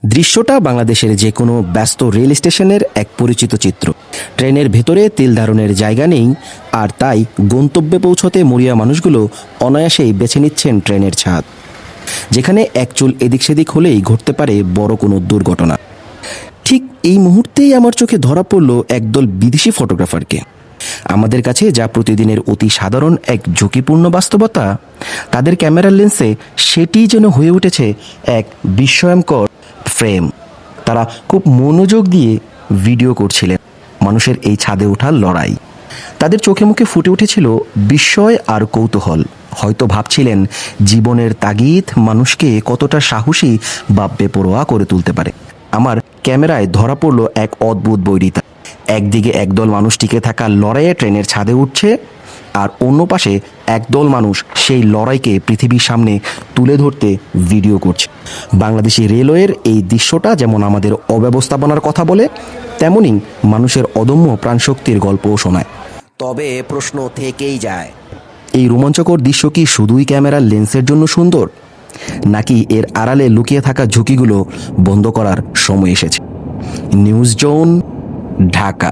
দৃশ্যটা বাংলাদেশের যে কোনো ব্যস্ত রেল স্টেশনের এক পরিচিত চিত্র। ট্রেনের ভেতরে তেল ধারণের জায়গা নেই, আর তাই গন্তব্যে পৌঁছতে মরিয়া মানুষগুলো অনায়াসেই বেছে নিচ্ছেন ট্রেনের ছাদ, যেখানে এক চুল এদিক সেদিক হলেই ঘটতে পারে বড় কোনো দুর্ঘটনা। ঠিক এই মুহূর্তেই আমার চোখে ধরা পড়ল একদল বিদেশি ফটোগ্রাফারকে। আমাদের কাছে যা প্রতিদিনের অতি সাধারণ এক ঝুঁকিপূর্ণ বাস্তবতা, তাদের ক্যামেরার লেন্সে সেটি যেন হয়ে উঠেছে এক বিস্ময়কর ফ্রেম। তারা খুব মনোযোগ দিয়ে ভিডিও করছিলেন মানুষের এই ছাদে ওঠার লড়াই। তাদের চোখে মুখে ফুটে উঠেছিল বিস্ময় আর কৌতূহল। হয়তো ভাবছিলেন জীবনের তাগিদ মানুষকে কতটা সাহসী বা বেপরোয়া করে তুলতে পারে। আমার ক্যামেরায় ধরা পড়ল এক অদ্ভুত বৈরিতা। একদিকে একদল মানুষ টিকে থাকা লড়াইয়ে ট্রেনের ছাদে উঠছে, আর অন্য পাশে একদল মানুষ সেই লড়াইকে পৃথিবীর সামনে তুলে ধরতে ভিডিও করছে। বাংলাদেশি রেলওয়ের এই দৃশ্যটা যেমন আমাদের অব্যবস্থাপনার কথা বলে, তেমনি মানুষের অদম্য প্রাণশক্তির গল্পও শোনায়। তবে প্রশ্ন থেকেই যায়, এই রোমাঞ্চকর দৃশ্য কি শুধুই ক্যামেরার লেন্সের জন্য সুন্দর, নাকি এর আড়ালে লুকিয়ে থাকা ঝুঁকিগুলো বন্ধ করার সময় এসেছে? News zone, Dhaka.